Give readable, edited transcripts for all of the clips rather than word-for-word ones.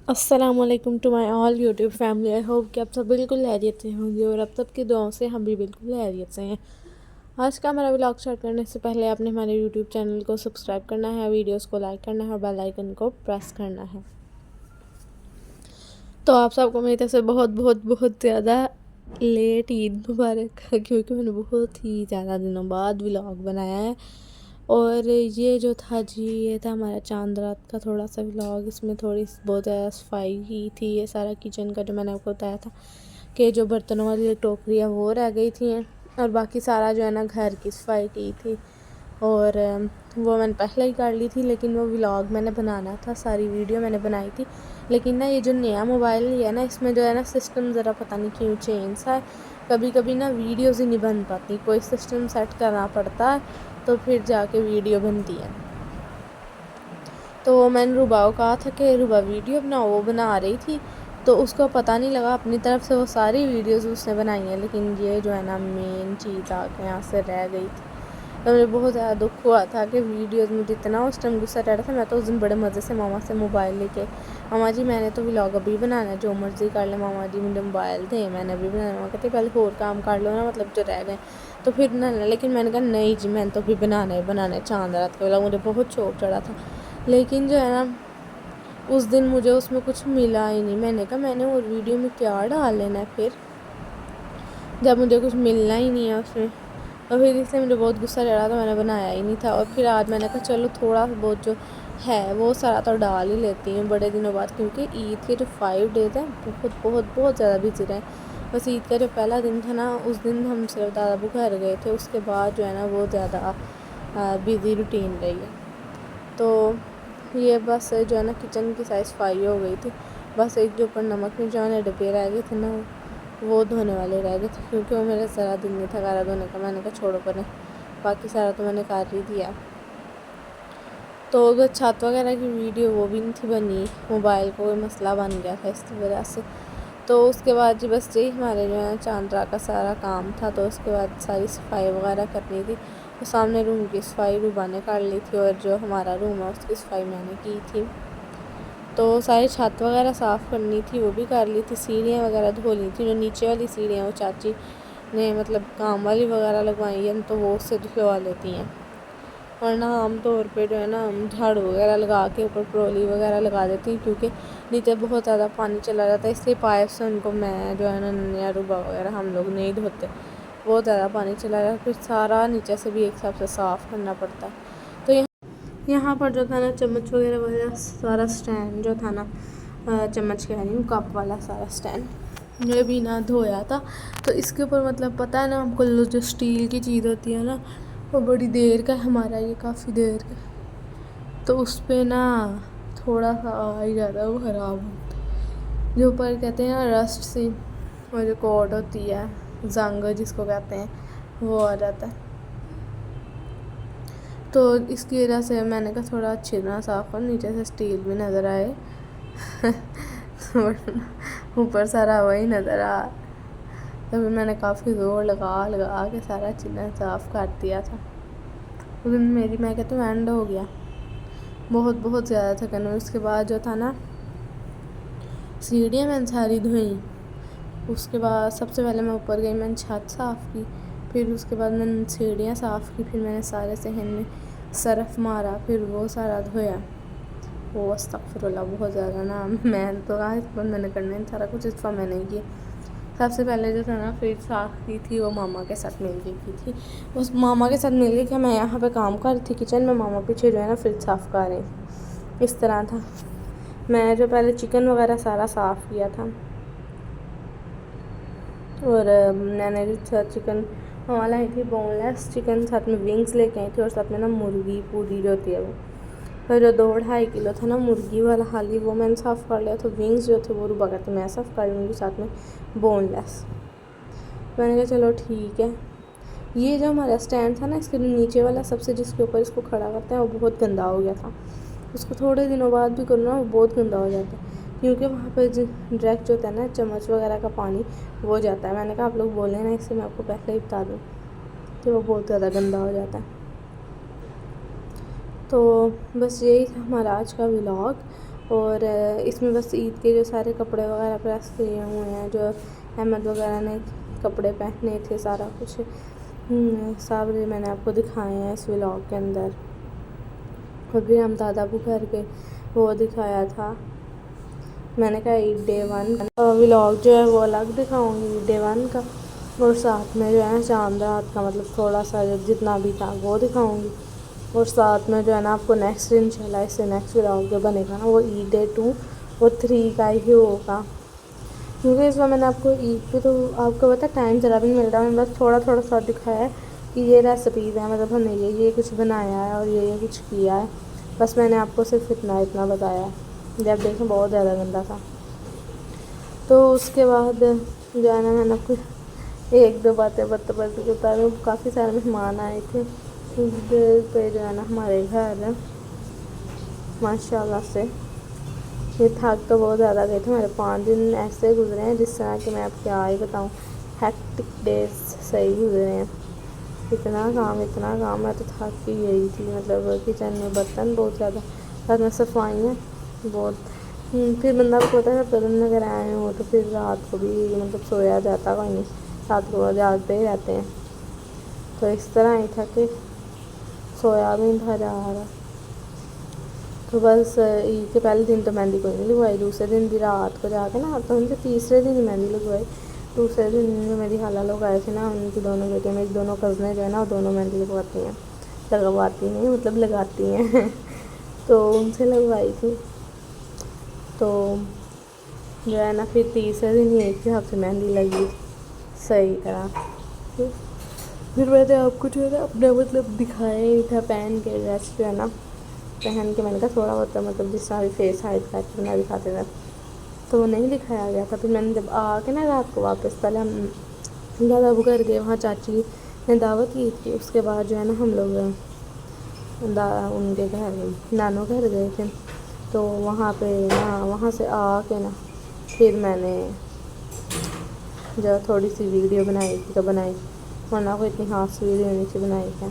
السلام علیکم to my all YouTube family. I hope کہ آپ سب بالکل خیریت سے ہوں گے اور اب سب کی دعاؤں سے ہم بھی بالکل خیریت سے ہیں. آج کا ہمارا ولاگ اسٹارٹ کرنے سے پہلے آپ نے ہمارے یوٹیوب چینل کو سبسکرائب کرنا ہے, ویڈیوز کو لائک کرنا ہے اور بیل آئیکن کو پریس کرنا ہے. تو آپ سب کو میری طرف سے بہت بہت بہت زیادہ لیٹ عید مبارک, کیونکہ میں نے بہت ہی زیادہ دنوں بعد ولاگ بنایا ہے. اور یہ جو تھا جی, یہ تھا ہمارا چاند رات کا تھوڑا سا ولاگ. اس میں تھوڑی بہت زیادہ صفائی کی تھی. یہ سارا کچن کا جو میں نے آپ کو بتایا تھا کہ جو برتنوں والی ٹوکریاں وہ رہ گئی تھیں, اور باقی سارا جو ہے نا گھر کی صفائی کی تھی. اور وہ میں نے پہلے ہی کر لی تھی, لیکن وہ ولاگ میں نے بنانا تھا, ساری ویڈیو میں نے بنائی تھی. لیکن نا یہ جو نیا موبائل ہے نا, اس میں جو ہے نا سسٹم ذرا پتہ نہیں کیوں چینج ہے. کبھی کبھی نا ویڈیوز ہی نہیں بن پاتی, کوئی سسٹم سیٹ کرنا پڑتا ہے تو پھر جا کے ویڈیو بنتی ہے. تو میں نے روبا کو کہا تھا کہ روبا ویڈیو بناؤ, وہ بنا رہی تھی تو اس کو پتہ نہیں لگا, اپنی طرف سے وہ ساری ویڈیوز اس نے بنائی ہیں, لیکن یہ جو ہے نا مین چیز آ کے یہاں سے رہ گئی تھی. تو مجھے بہت زیادہ دکھ ہوا تھا کہ ویڈیوز مجھے اتنا اس ٹائم غصہ چڑھا تھا. میں تو اس دن بڑے مزے سے ماما سے موبائل لے کے, ماما جی میں نے تو ولاگ ابھی بنانا ہے, جو مرضی کر لیں ماما جی, مجھے موبائل دیں, میں نے ابھی بنانا. ماما کہتے پہلے اور کام کر لو نا, مطلب جو رہ گئے تو پھر بنانا. لیکن میں نے کہا نہیں جی, میں نے تو ابھی بنانا ہے چاند رات کا ولاگ. مجھے بہت شوق چڑھا تھا, لیکن جو ہے نا اس دن مجھے اس میں کچھ ملا ہی نہیں. میں نے کہا میں نے اور ویڈیو میں کیا ڈال لینا ہے پھر, جب مجھے کچھ ملنا ہی نہیں ہے اس میں. اور پھر اس لیے مجھے بہت غصہ چڑھا تو میں نے بنایا ہی نہیں تھا. اور پھر آج میں نے کہا چلو تھوڑا بہت جو ہے وہ سارا تو ڈال ہی لیتی ہوں بڑے دنوں بعد, کیونکہ عید کے جو 5 days ہیں بہت بہت بہت زیادہ بزی رہے. بس عید کا جو پہلا دن تھا نا, اس دن ہم صرف دادا ابو گھر گئے تھے, اس کے بعد جو ہے نا وہ زیادہ بزی روٹین رہی ہے. تو یہ بس جو ہے نا کچن کی ساری صفائی ہو گئی تھی. بس ایک جو اوپر نمک مرچانے ڈبے رہ گئے تھے نا, وہ دھونے والے رہ گئے تھے, کیونکہ وہ میرا ذرا دل نہیں تھا گارا دھونے کا. میں نے کہا چھوڑو پریں, باقی سارا تو میں نے کر ہی دیا. تو وہ چھت وغیرہ کی ویڈیو وہ بھی نہیں تھی بنی, موبائل کو کوئی مسئلہ بن گیا تھا اس کی وجہ سے. تو اس کے بعد جی بس یہی ہمارے جو ہے چاندرا کا سارا کام تھا. تو اس کے بعد ساری صفائی وغیرہ کرنی تھی. تو سامنے روم کی صفائی روبا نے کر لی تھی, اور جو ہمارا روم ہے اس کی صفائی میں نے کی تھی. تو ساری چھت وغیرہ صاف کرنی تھی, وہ بھی کر لی تھی. سیڑھیاں وغیرہ دھو لی تھی, جو نیچے والی سیڑھیاں وہ چاچی نے مطلب کام والی وغیرہ لگوائی ہیں, تو وہ اس سے دھلوا لیتی ہیں. ورنہ عام طور پہ جو ہے نا جھاڑو وغیرہ لگا کے اوپر پرولی وغیرہ لگا دیتی ہیں, کیونکہ نیچے بہت زیادہ پانی چلا جاتا ہے. اس لیے پائپ سے ان کو میں جو ہے نا نیا روبا وغیرہ ہم لوگ نہیں دھوتے, بہت زیادہ پانی چلا جاتا ہے, پھر سارا نیچے سے بھی ایک حساب سے صاف کرنا پڑتا ہے. تو یہاں پر جو تھا نا چمچ وغیرہ والا سارا سٹینڈ جو تھا نا, چمچ کہہ رہی ہوں کپ والا سارا سٹینڈ, یہ بھی نہ دھویا تھا. تو اس کے اوپر مطلب پتہ ہے نا ہم کو, جو اسٹیل کی چیز ہوتی ہے نا, وہ بڑی دیر کا, ہمارا یہ کافی دیر کا, تو اس پہ نا تھوڑا سا آ ہی جاتا ہے, وہ خراب ہوتا ہے. جو اوپر کہتے ہیں نا رسٹ سی, اور جو کوٹ ہوتی ہے زنگ جس کو کہتے ہیں, وہ آ جاتا ہے. تو اس کی وجہ سے میں نے کہا تھوڑا اچھی طرح صاف کر, نیچے سے اسٹیل بھی نظر آئے, اوپر سارا وہی نظر آ. تو پھر میں نے کافی زور لگا کے سارا اچھی طرح صاف کر دیا تھا. اس دن میری میں کہتی ہوں اینڈ ہو گیا, بہت بہت زیادہ تھکن ہوئی. اس کے بعد جو تھا نا سیڑھیاں میں نے ساری دھوئیں. اس کے بعد سب سے پہلے میں اوپر گئی, میں نے چھت صاف کی, پھر اس کے بعد میں نے سیڑھیاں صاف کی, پھر میں نے سارے صحن میں صرف مارا, پھر وہ سارا دھویا. وہ استغفراللہ بہت زیادہ نا, میں تو اس پر میں نے کرنا ہے سارا کچھ, اس پر میں نہیں کیا. سب سے پہلے جو تھا نا فریج صاف کی تھی, وہ ماما کے ساتھ مل کے کی تھی. اس ماما کے ساتھ مل کے کہ میں یہاں پہ کام کر رہی تھی کچن میں, ماما پیچھے جو ہے نا فریج صاف کر رہی تھی. اس طرح تھا. میں جو پہلے چکن وغیرہ سارا صاف کیا تھا, اور میں نے جو چکن ماما لائی تھی بون لیس چکن, ساتھ میں ونگس لے کے آئی تھی, اور ساتھ میں نا مرغی پوری جو ہوتی ہے وہ, اور جو 2-2.5 کلو تھا نا مرغی والا حالی, وہ میں نے صاف کر لیا. تو ونگس جو تھے وہ روبا کہتے میں صاف کر لوں گی, ساتھ میں بون لیس. میں نے کہا چلو ٹھیک ہے. یہ جو ہمارا اسٹینڈ تھا نا, اس کے نیچے والا سب سے جس کے اوپر اس کو کھڑا کرتے ہیں, وہ بہت گندا ہو گیا تھا. اس کو تھوڑے دنوں بعد بھی کرنا, وہ بہت گندا ہو جاتا ہے, کیونکہ وہاں پہ ڈائریکٹ جو ہوتا ہے نا چمچ وغیرہ کا پانی وہ جاتا ہے. میں نے کہا آپ لوگ بولیں نا, اس سے میں آپ کو پہلے ہی بتا دوں کہ وہ بہت زیادہ گندا ہو جاتا ہے. تو بس یہی تھا ہمارا آج کا ولاگ. اور اس میں بس عید کے جو سارے کپڑے وغیرہ پریس کیے ہوئے ہیں، جو احمد وغیرہ نے کپڑے پہنے تھے، سارا کچھ سب میں نے آپ کو دکھائے ہیں اس ولاگ کے اندر. اور پھر ہم دادا ابو گھر کے وہ دکھایا تھا. میں نے کہا عید ڈے 1 ولاگ جو ہے وہ الگ دکھاؤں گی عید ڈے 1 کا، اور ساتھ میں جو ہے چاند رات کا مطلب تھوڑا سا جتنا بھی تھا وہ دکھاؤں گی. اور ساتھ میں جو ہے نا آپ کو نیکسٹ انشاءاللہ اس سے نیکسٹ ولاگ جو بنے گا نا وہ عید ڈے 2 اور 3 کا ہی ہوگا. کیونکہ اس بار میں نے آپ کو عید پہ تو آپ کو پتہ ٹائم ذرا بھی نہیں مل رہا، میں بس تھوڑا تھوڑا سا دکھایا ہے کہ یہ ریسیپیز ہیں، مطلب ہم نے یہ کچھ بنایا ہے اور یہ کچھ کیا ہے. بس میں نے آپ کو صرف اتنا بتایا ہے. جب دیکھیں بہت زیادہ گندا تھا. تو اس کے بعد جو ہے نا میں نے آپ کو ایک دو باتیں بتا دوں. کافی سارے مہمان آئے تھے عید پہ جو ہے نا ہمارے گھر، ماشاء اللہ سے. یہ تھک تو بہت زیادہ گئے تھے. میرے 5 دن ایسے گزرے ہیں جس طرح کہ میں آپ کیا ہی بتاؤں. ہیکٹک ڈیز صحیح گزرے ہیں. اتنا کام میں تو تھک ہی گئی تھی. مطلب کچن میں برتن بہت زیادہ، ساتھ میں صفائیاں بہت. پھر بندہ کو ہوتا ہے کزن وغیرہ آئے ہوں تو پھر رات کو بھی مطلب سویا جاتا کوئی نہیں، رات کو جاگتے ہی رہتے ہیں. تو اس طرح ہی تھا کہ سویا بھی نہیں تھا جا رہا. تو بس عید کے پہلے دن تو مہندی کوئی نہیں لگوائی. دوسرے دن بھی رات کو جا کے نا تو ان سے تیسرے دن ہی مہندی لگوائی. دوسرے دن جو میری خالہ لوگ آئے تھے نا، ان کی دونوں بیٹیاں، میری دونوں کزنیں جو ہے نا وہ دونوں مہندی لگواتی نہیں مطلب لگاتی ہیں. تو ان سے لگوائی تھی. تو جو ہے نا پھر تیسرے دن ہی ایک کے ہاتھ سے مہندی لگی صحیح طرح. پھر میں نے آپ کو جو ہے نا اپنا مطلب دکھایا ہی تھا پہن کے ڈریس جو ہے نا پہن کے. میں نے کہا تھوڑا بہت مطلب جس طرح بھی فیس ہائڈ کر کے نہ دکھاتے تھے تو وہ نہیں دکھایا گیا تھا. پھر میں نے جب آ کے نا رات کو واپس، پہلے ہم دادا ابو گھر گئے، وہاں چاچی نے دعوت کی تھی. اس کے بعد جو ہے نا ہم لوگ ان کے گھر نانوں گھر گئے تھے. تو وہاں پہ نا وہاں سے آ کے نا پھر میں نے جو تھوڑی سی ویڈیو بنائی تھی تو بنائی، ورنہ کوئی اتنی خاص ویڈیو نہیں تھی بنائی تھی.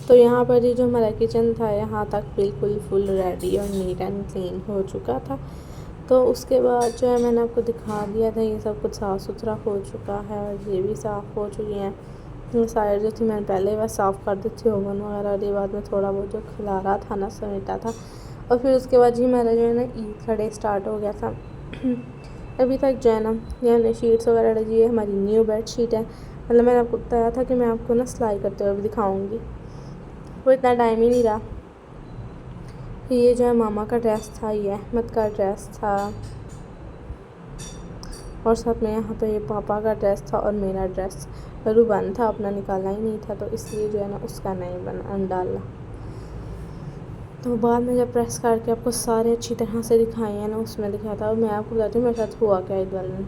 تو یہاں پر یہ جو ہمارا کچن تھا یہاں تک بالکل فل ریڈی اور نیٹ اینڈ کلین ہو چکا تھا. تو اس کے بعد جو ہے میں نے آپ کو دکھا دیا تھا یہ سب کچھ صاف ستھرا ہو چکا ہے اور یہ بھی صاف ہو چکی ہیں. سائڈ جو تھی میں نے پہلے بس صاف کر دی تھی اوون وغیرہ, اور یہ بعد میں تھوڑا بہت جو کھلارا تھا نا سمیٹا تھا. اور پھر اس کے بعد جی ہمارا جو ہے نا عید کا ڈے اسٹارٹ ہو گیا تھا. ابھی تک جو ہے نا یہ شیٹس وغیرہ ڈلی ہے, ہماری نیو بیڈ شیٹ ہے. مطلب میں نے آپ کو بتایا تھا کہ میں آپ کو نا سلائی کرتے ہوئے بھی دکھاؤں گی, وہ اتنا ٹائم ہی نہیں رہا. یہ جو ہے ماما کا ڈریس تھا, یہ احمد کا ڈریس تھا, اور ساتھ میں یہاں پہ یہ پاپا کا ڈریس تھا, اور میرا ڈریس روبن تھا, اپنا نکالا ہی نہیں تھا تو اس لیے جو ہے نا اس کا نہیں ڈالا. تو بعد میں جب پریس کر کے آپ کو سارے اچھی طرح سے دکھائے ہیں نا اس میں دکھایا تھا. اور میں آپ کو بتاتی ہوں میرے ساتھ ہوا کیا عید والے دن.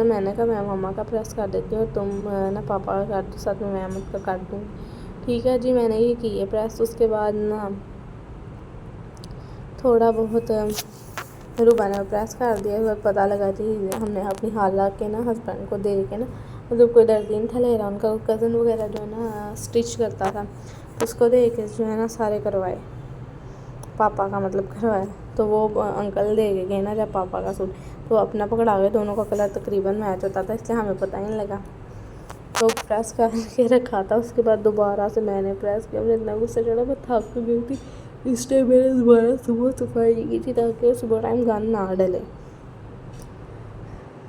میں نے کہا میں ماما کا پریس کر دیتی ہوں اور تم نا پاپا کا کر دو, ساتھ میں احمد کا کر دوں. ٹھیک ہے جی, میں نے یہ کی ہے پریس. اس کے بعد نا تھوڑا بہت روبن نے پریس کر دیا. پتہ لگا جی ہم نے اپنی حالات کے نا ہسبینڈ کو دے کے نا, مطلب کوئی درد نہیں تھا لے رہا, ان کا کزن وغیرہ جو ہے نا اسٹچ کرتا تھا, اس کو دے کے جو ہے نا سارے کروائے, پاپا کا مطلب کروایا. تو وہ انکل دے کے گئے نا جب پاپا کا سوٹ, تو اپنا پکڑا گئے, دونوں کا کلر تقریباً میچ ہوتا تھا, اس لیے ہمیں پتہ ہی نہیں لگا. تو پریس کر کے رکھا تھا. اس کے بعد دوبارہ سے میں نے پریس کیا. مجھے اتنا غصہ چڑھا, میں تھک گئی تھی. اس ٹائم میں نے دوبارہ صبح صفائی کی تھی تاکہ صبح ٹائم گند نہ ڈلے.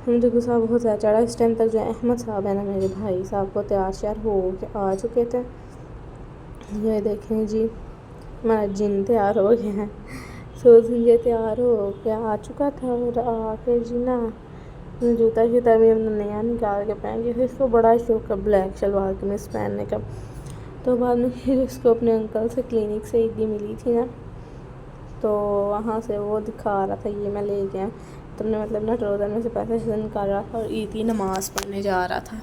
مجھے غصہ بہت زیادہ چڑھا. اس ٹائم تک جو احمد صاحب ہے نا میرے بھائی صاحب کو تیار شیار ہو کے آ چکے تھے. یہ دیکھیں جی ہمارا جن تیار ہو گیا ہے. یہ تیار ہو کے آ چکا تھا, اور آ کے جی نا جوتا شوتا بھی ہم نے نیا نکال کے پہن کے, اس کو بڑا شوق ہے بلیک شلوار قمیص پہننے کا. تو بعد میں پھر اس کو اپنے انکل سے کلینک سے عیدی ملی تھی نا, تو وہاں سے وہ دکھا رہا تھا یہ میں لے گیا. تم نے مطلب نا روزہ میں سے پیسے نکال رہا تھا اور عید کی نماز پڑھنے جا رہا تھا.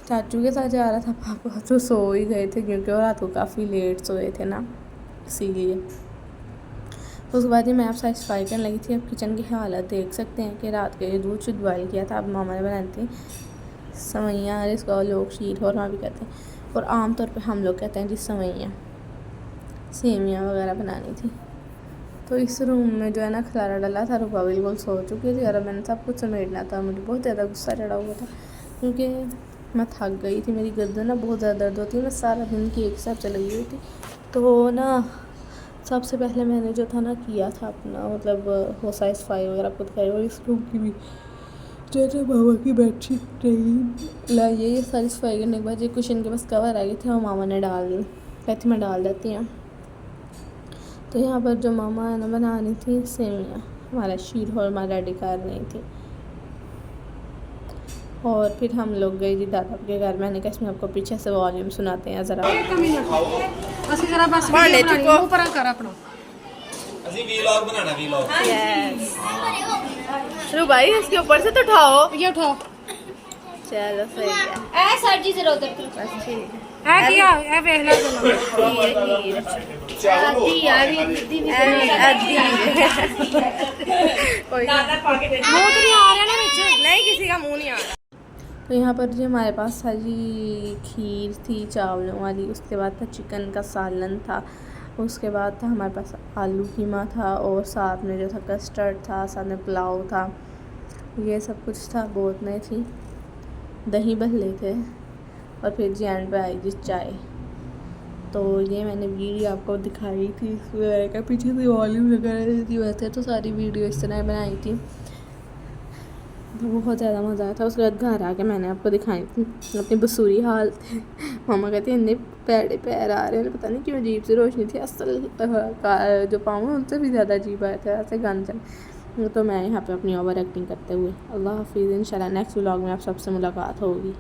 چاچو کے ساتھ جا رہا تھا. پاپا تو سو ہی گئے تھے کیونکہ وہ رات کو کافی لیٹ سوئے تھے نا, اسی لیے. تو اس کے بعد میں آپ سے صفائی کرنے لگی تھی. اب کچن کی حالت دیکھ سکتے ہیں کہ رات کے دودھ شدھ بوائل کیا تھا. اب ماما نے بنائی تھی سوئیاں, اس کو لوگ شیر خورما بھی کہتے ہیں, اور عام طور پہ ہم لوگ کہتے ہیں جی سوئیاں, سیویاں وغیرہ بنانی تھی. تو اس روم میں جو ہے نا کھلارا ڈلا تھا, روبا بالکل سو چکی تھی, اور میں نے سب کچھ سمیٹنا تھا. مجھے بہت زیادہ غصہ چڑھا ہوا تھا کیونکہ میں تھک گئی تھی, میری گردن نا بہت زیادہ درد ہوتی ہے, میں سارا دن کی ایک حساب سے لگی ہوئی تھی. تو نا سب سے پہلے میں نے جو تھا نا کیا تھا اپنا مطلب وہ سائز صفائی وغیرہ خود کری, اور اس روم کی بھی جو ماما کی بیڈ شیٹ نہیں لائیے. یہ ساری صفائی کرنے کے بعد یہ کشن کے بس کور آ گئی تھی, اور ماما نے ڈال دی, کہتی میں ڈال دیتی ہوں. تو یہاں پر جو ماما ہے نا بنانی تھی سیویاں, ہمارا شیر خورما ریڈی کر رہی تھی. اور پھر ہم لوگ گئے جی دادا کے گھر. میں نے کہا اس میں آپ کو پیچھے سے والیوم سناتے ہیں ذرا. رو بھائی اس کے اوپر سے تو اٹھاؤ, یہ اٹھاؤ. چلو صحیح ہے. سر جی ذرا ادھر بس ٹھیک ہے. نہیں کسی کا منہ نہیں آ رہا. تو یہاں پر جو ہمارے پاس تھا جی کھیر تھی چاولوں والی, اس کے بعد تھا چکن کا سالن تھا, اس کے بعد تھا ہمارے پاس آلو قیمہ تھا, اور ساتھ میں جو تھا کسٹرڈ تھا, ساتھ میں پلاؤ تھا, یہ سب کچھ تھا. بوتلیں تھیں, دہی بھلے تھے, اور پھر جی اینڈ پہ آئی جی چائے. تو یہ میں نے ویڈیو آپ کو دکھائی تھی, اس میں کا پیچھے سے والیوم لگا رہی تھی, ویسے تو ساری ویڈیو اس طرح بنائی تھی. تو بہت زیادہ مزہ آیا تھا. اس کے بعد گھر آ کے میں نے آپ کو دکھائی تھی اپنی بصوری حالت. ماما کہتی ہیں اتنے پیڑے پیر آ رہے ہیں, پتہ نہیں کیوں عجیب سی روشنی تھی. اصل جو پاؤں ہیں ان سے بھی زیادہ عجیب آئے تھے, ایسے گن چل. تو میں یہاں پہ اپنی اوور ایکٹنگ کرتے ہوئے. اللہ حافظ. انشاءاللہ نیکسٹ ولاگ میں آپ سب سے ملاقات ہوگی.